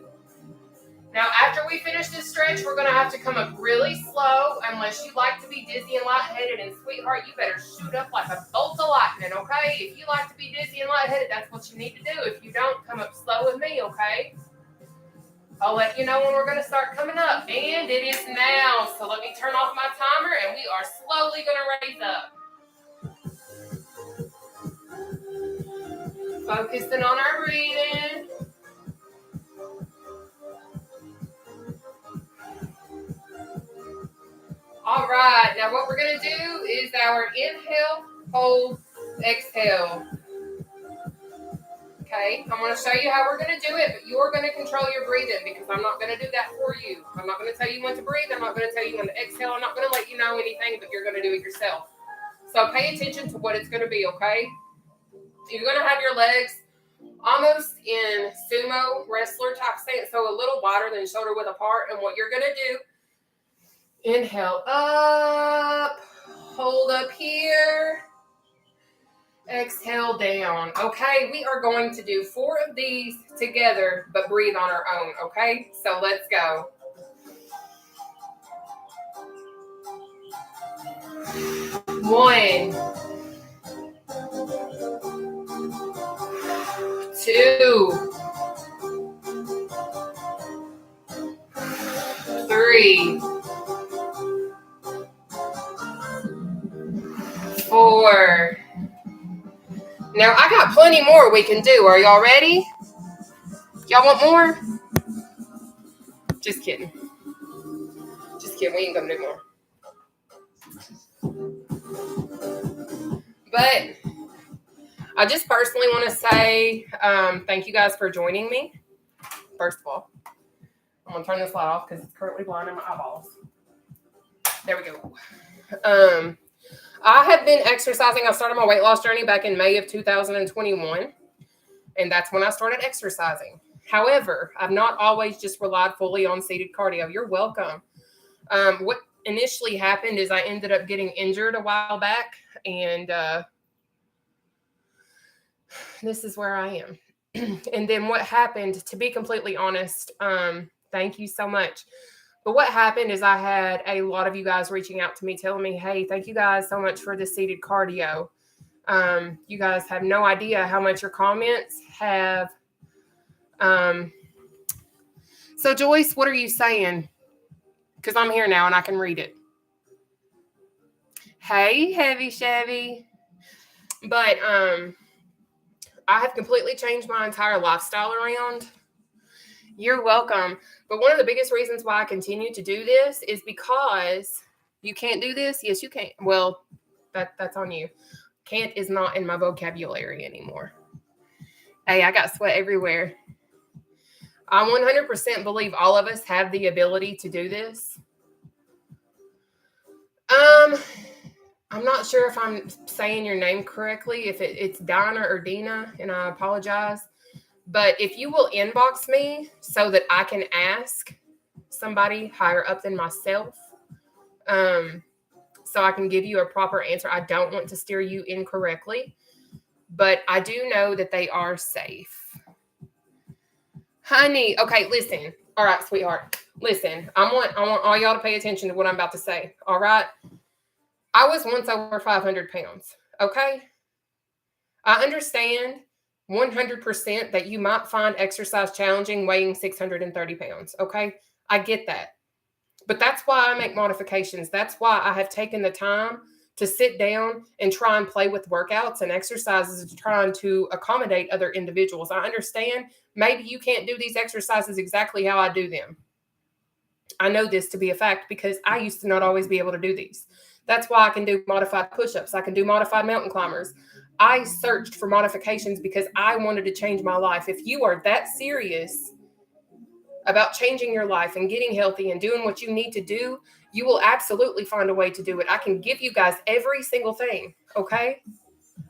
Now, after we finish this stretch, we're going to have to come up really slow unless you like to be dizzy and lightheaded. And sweetheart, you better shoot up like a bolt of lightning, okay? If you like to be dizzy and lightheaded, that's what you need to do. If you don't, come up slow with me, okay? I'll let you know when we're going to start coming up. And it is now. So let me turn off my timer, and we are slowly going to raise up. Focusing on our breathing. All right, now what we're going to do is our inhale, hold, exhale. Okay, I'm going to show you how we're going to do it, but you're going to control your breathing because I'm not going to do that for you. I'm not going to tell you when to breathe. I'm not going to tell you when to exhale. I'm not going to let you know anything, but you're going to do it yourself. So pay attention to what it's going to be, okay? You're going to have your legs almost in sumo wrestler type stance, so a little wider than shoulder width apart. And what you're going to do, inhale up, hold up here, exhale down. Okay, we are going to do 4 of these together, but breathe on our own, okay? So let's go. One, 2, 3, 4. Now, I got plenty more we can do. Are y'all ready? Y'all want more? Just kidding. Just kidding. We ain't gonna do more. But I just personally want to say thank you guys for joining me. First of all, I'm going to turn this light off because it's currently blinding my eyeballs. There we go. I have been exercising. I started my weight loss journey back in May of 2021, and that's when I started exercising. However, I've not always just relied fully on seated cardio. You're welcome. What initially happened is I ended up getting injured a while back, and this is where I am. And then what happened, to be completely honest, thank you so much. But what happened is I had a lot of you guys reaching out to me telling me, hey, thank you guys so much for the seated cardio. You guys have no idea how much your comments have. So Joyce, what are you saying? Because I'm here now and I can read it. Hey, Heavy Chevy. But I have completely changed my entire lifestyle around. You're welcome. But one of the biggest reasons why I continue to do this is because you can't do this. Yes, you can. Well, that's on you. Can't is not in my vocabulary anymore. Hey, I got sweat everywhere. I 100% believe all of us have the ability to do this. I'm not sure if I'm saying your name correctly, if it's Donna or Dina, and I apologize. But if you will inbox me so that I can ask somebody higher up than myself, so I can give you a proper answer. I don't want to steer you incorrectly, but I do know that they are safe. Honey, okay, listen. All right, sweetheart. Listen, I want all y'all to pay attention to what I'm about to say. All right. I was once over 500 pounds. Okay. I understand 100% that you might find exercise challenging weighing 630 pounds. Okay. I get that. But that's why I make modifications. That's why I have taken the time to sit down and try and play with workouts and exercises trying to accommodate other individuals. I understand maybe you can't do these exercises exactly how I do them. I know this to be a fact because I used to not always be able to do these. That's why I can do modified push-ups. I can do modified mountain climbers. I searched for modifications because I wanted to change my life. If you are that serious about changing your life and getting healthy and doing what you need to do, you will absolutely find a way to do it. I can give you guys every single thing, okay?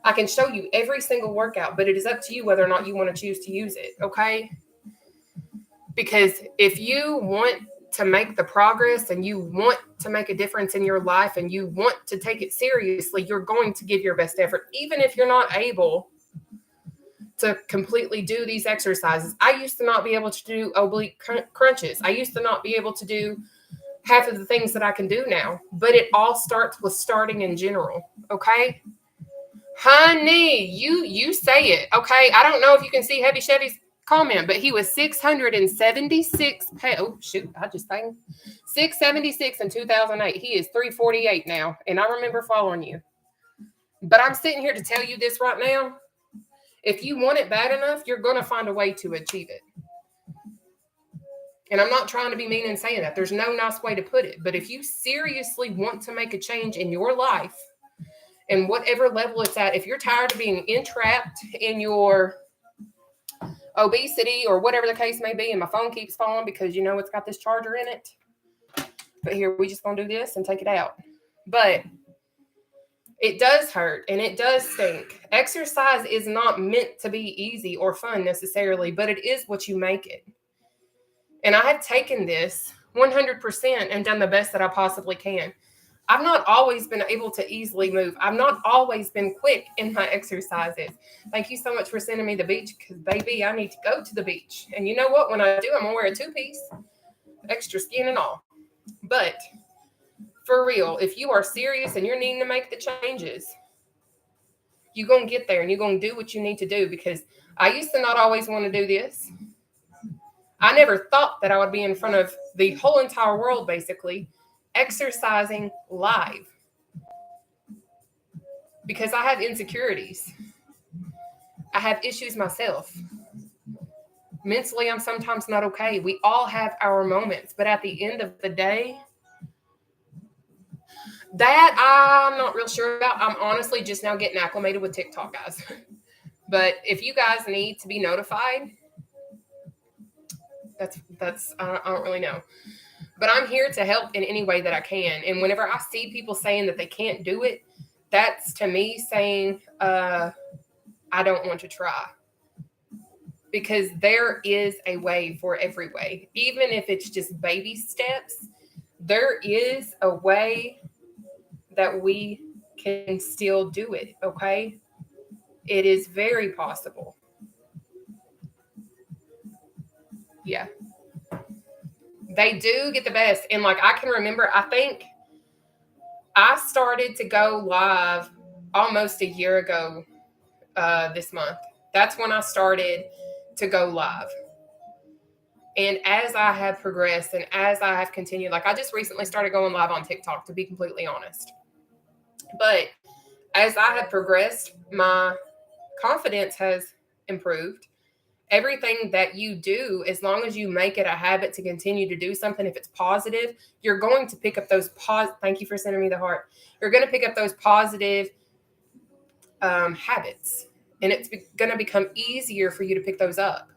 I can show you every single workout, but it is up to you whether or not you want to choose to use it, okay? Because if you want to make the progress and you want to make a difference in your life and you want to take it seriously, you're going to give your best effort, even if you're not able to completely do these exercises. I used to not be able to do oblique crunches. I used to not be able to do half of the things that I can do now, but it all starts with starting in general. Okay. Honey, you say it. Okay. I don't know if you can see Heavy Chevy's comment, but he was 676 pounds. Oh, shoot. I just think 676 in 2008. He is 348 now. And I remember following you, but I'm sitting here to tell you this right now. If you want it bad enough, you're going to find a way to achieve it. And I'm not trying to be mean in saying that. There's no nice way to put it. But if you seriously want to make a change in your life and whatever level it's at, if you're tired of being entrapped in your obesity or whatever the case may be, and my phone keeps falling because, it's got this charger in it. But here, we just going to do this and take it out. But it does hurt and it does stink. Exercise is not meant to be easy or fun necessarily, but it is what you make it. And I have taken this 100% and done the best that I possibly can. I've not always been able to easily move. I've not always been quick in my exercises. Thank you so much for sending me the beach because, baby, I need to go to the beach. And you know what? When I do, I'm going to wear a 2-piece, extra skin and all. But for real, if you are serious and you're needing to make the changes, you're going to get there and you're going to do what you need to do, because I used to not always want to do this. I never thought that I would be in front of the whole entire world, basically, exercising live, because I have insecurities. I have issues myself. Mentally, I'm sometimes not okay. We all have our moments, but at the end of the day, that I'm not real sure about. I'm honestly just now getting acclimated with TikTok, guys. But if you guys need to be notified, that's I don't really know. But I'm here to help in any way that I can. And whenever I see people saying that they can't do it, that's to me saying, I don't want to try. Because there is a way for every way. Even if it's just baby steps, there is a way that we can still do it, okay? It is very possible. Yeah. They do get the best. And like, I can remember, I think I started to go live almost a year ago this month. That's when I started to go live. And as I have progressed and as I have continued, like I just recently started going live on TikTok, to be completely honest. But as I have progressed, my confidence has improved. Everything that you do, as long as you make it a habit to continue to do something, if it's positive, you're going to pick up those thank you for sending me the heart. You're going to pick up those positive habits, and it's going to become easier for you to pick those up.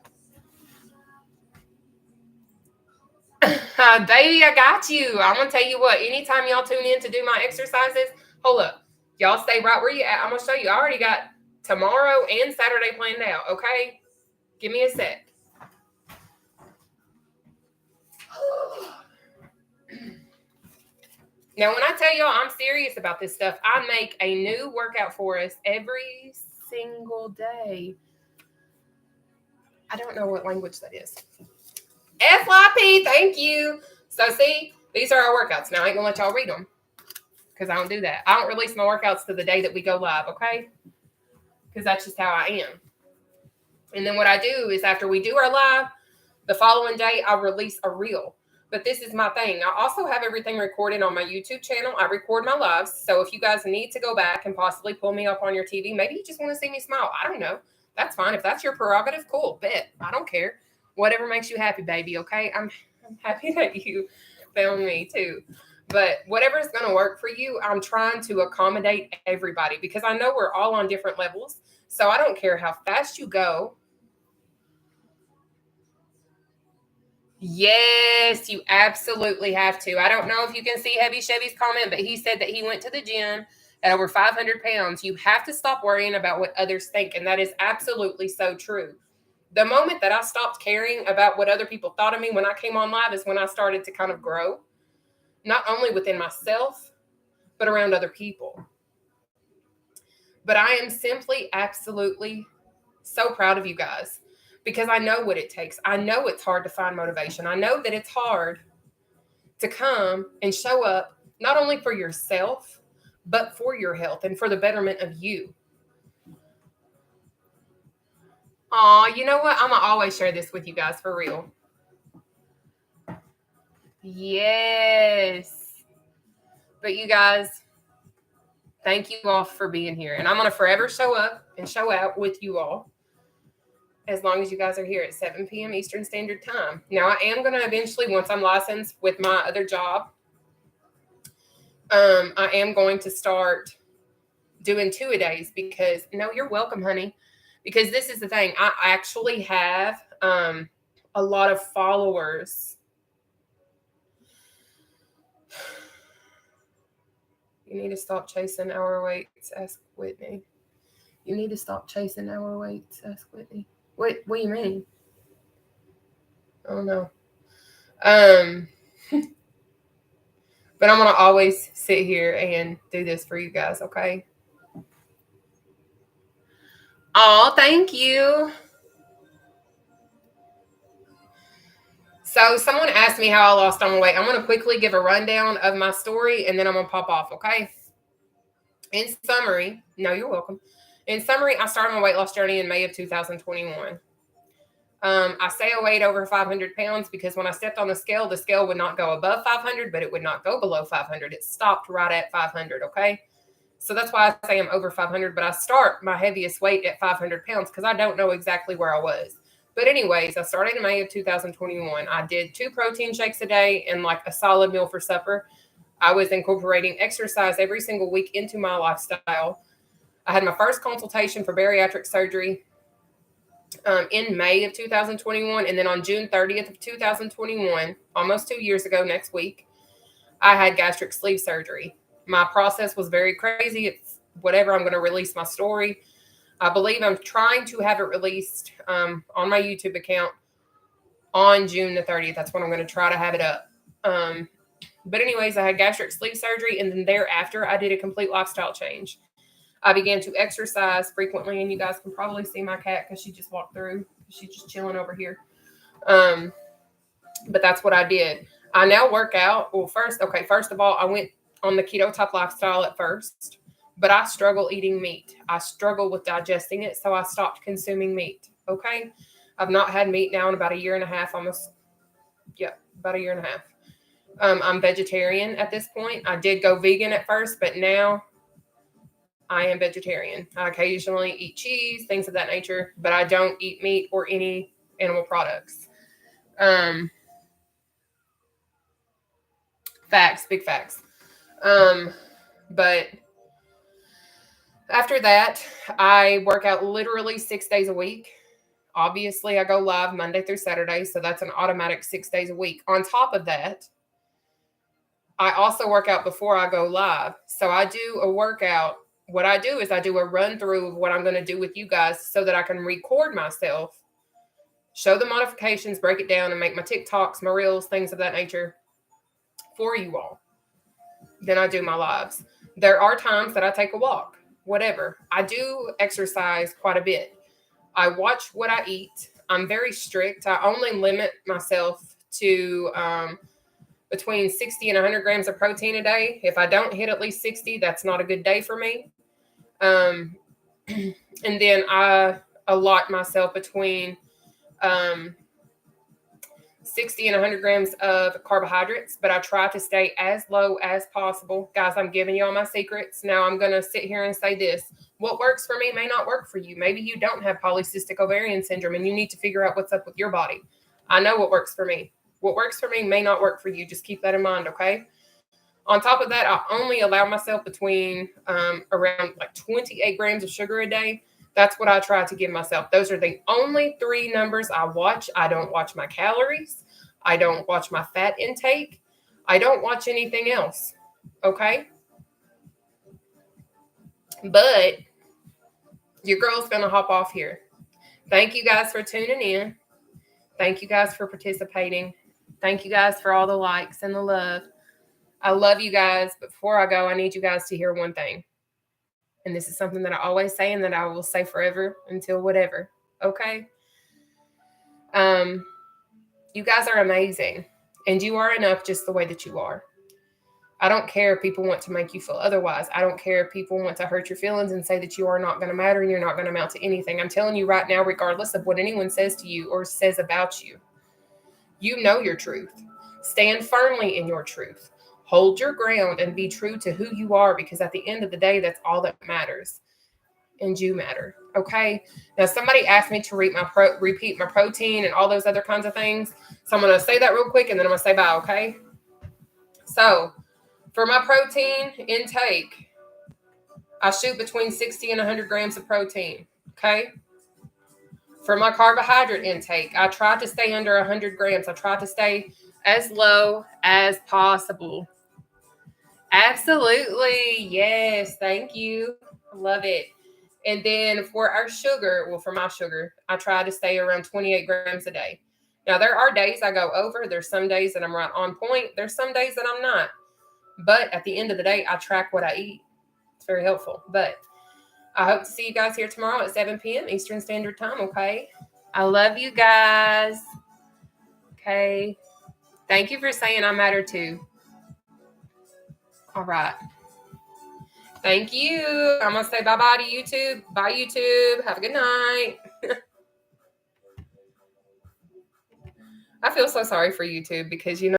Baby, I got you. I'm going to tell you what, anytime y'all tune in to do my exercises, hold up. Y'all stay right where you at. I'm going to show you. I already got tomorrow and Saturday planned out, okay? Give me a sec. Now, when I tell y'all I'm serious about this stuff, I make a new workout for us every single day. I don't know what language that is. SYP, thank you. So, see, these are our workouts. Now, I ain't going to let y'all read them because I don't do that. I don't release my workouts to the day that we go live, okay? Because that's just how I am. And then what I do is after we do our live, the following day, I'll release a reel. But this is my thing. I also have everything recorded on my YouTube channel. I record my lives. So if you guys need to go back and possibly pull me up on your TV, maybe you just want to see me smile. I don't know. That's fine. If that's your prerogative, cool. Bet. I don't care. Whatever makes you happy, baby, okay? I'm happy that you found me too. But whatever is going to work for you, I'm trying to accommodate everybody because I know we're all on different levels. So I don't care how fast you go. Yes, you absolutely have to. I don't know if you can see Heavy Chevy's comment, but he said that he went to the gym at over 500 pounds. You have to stop worrying about what others think. And that is absolutely so true. The moment that I stopped caring about what other people thought of me when I came on live is when I started to kind of grow, not only within myself, but around other people. But I am simply absolutely so proud of you guys. Because I know what it takes. I know it's hard to find motivation. I know that it's hard to come and show up not only for yourself, but for your health and for the betterment of you. Aw, you know what? I'm going to always share this with you guys for real. Yes. But you guys, thank you all for being here. And I'm going to forever show up and show out with you all, as long as you guys are here at 7 p.m. Eastern Standard Time. Now, I am going to eventually, once I'm licensed with my other job, I am going to start doing 2-a-days because, no, you're welcome, honey. Because this is the thing. I actually have a lot of followers. You need to stop chasing our weights, ask Whitney. You need to stop chasing our weights, ask Whitney. What do you mean? I don't know. But I'm going to always sit here and do this for you guys, okay? Oh, thank you. So someone asked me how I lost on my weight. I'm going to quickly give a rundown of my story, and then I'm going to pop off, okay? In summary, no, you're welcome. In summary, I started my weight loss journey in May of 2021. I say I weighed over 500 pounds because when I stepped on the scale would not go above 500, but it would not go below 500. It stopped right at 500, okay? So that's why I say I'm over 500, but I start my heaviest weight at 500 pounds because I don't know exactly where I was. But anyways, I started in May of 2021. I did 2 protein shakes a day and like a solid meal for supper. I was incorporating exercise every single week into my lifestyle. I had my first consultation for bariatric surgery in May of 2021. And then on June 30th of 2021, almost 2 years ago next week, I had gastric sleeve surgery. My process was very crazy. It's whatever. I'm going to release my story. I believe I'm trying to have it released on my YouTube account on June the 30th. That's when I'm going to try to have it up. But anyways, I had gastric sleeve surgery. And then thereafter, I did a complete lifestyle change. I began to exercise frequently. And you guys can probably see my cat because she just walked through. She's just chilling over here. But that's what I did. I now work out. Well, first of all, I went on the keto type lifestyle at first, but I struggle eating meat. I struggle with digesting it, so I stopped consuming meat. Okay. I've not had meat now in about a year and a half, almost. Yeah, about a year and a half. I'm vegetarian at this point. I did go vegan at first, but now I am vegetarian. I occasionally eat cheese, things of that nature, but I don't eat meat or any animal products. Um, Facts, big facts. Um, but after that, I work out literally 6 days a week. Obviously, I go live Monday through Saturday, so that's an automatic 6 days a week. On top of that, I also work out before I go live. So I do a workout. What I do is I do a run through of what I'm going to do with you guys so that I can record myself, show the modifications, break it down, and make my TikToks, my reels, things of that nature for you all. Then I do my lives. There are times that I take a walk, whatever. I do exercise quite a bit. I watch what I eat. I'm very strict. I only limit myself to between 60 and 100 grams of protein a day. If I don't hit at least 60, that's not a good day for me. And then I allot myself between 60 and 100 grams of carbohydrates, but I try to stay as low as possible. Guys, I'm giving y'all my secrets. Now I'm going to sit here and say this. What works for me may not work for you. Maybe you don't have polycystic ovarian syndrome and you need to figure out what's up with your body. I know what works for me. What works for me may not work for you. Just keep that in mind, okay? On top of that, I only allow myself between around like 28 grams of sugar a day. That's what I try to give myself. Those are the only 3 numbers I watch. I don't watch my calories. I don't watch my fat intake. I don't watch anything else. Okay? But your girl's going to hop off here. Thank you guys for tuning in. Thank you guys for participating. Thank you guys for all the likes and the love. I love you guys. But before I go, I need you guys to hear one thing. And this is something that I always say and that I will say forever until whatever. Okay? You guys are amazing. And you are enough just the way that you are. I don't care if people want to make you feel otherwise. I don't care if people want to hurt your feelings and say that you are not going to matter and you're not going to amount to anything. I'm telling you right now, regardless of what anyone says to you or says about you, you know your truth. Stand firmly in your truth. Hold your ground and be true to who you are, because at the end of the day, that's all that matters. And you matter. Okay? Now, somebody asked me to repeat my protein and all those other kinds of things. So I'm going to say that real quick and then I'm going to say bye, okay? So, for my protein intake, I shoot between 60 and 100 grams of protein, okay? For my carbohydrate intake, I try to stay under 100 grams. I try to stay as low as possible. Absolutely. Yes. Thank you. Love it. And then for our sugar, for my sugar, I try to stay around 28 grams a day. Now, there are days I go over. There's some days that I'm right on point. There's some days that I'm not. But at the end of the day, I track what I eat. It's very helpful. But I hope to see you guys here tomorrow at 7 p.m. Eastern Standard Time, okay? I love you guys. Okay. Thank you for saying I matter too. All right. Thank you. I'm going to say bye-bye to YouTube. Bye, YouTube. Have a good night. I feel so sorry for YouTube because,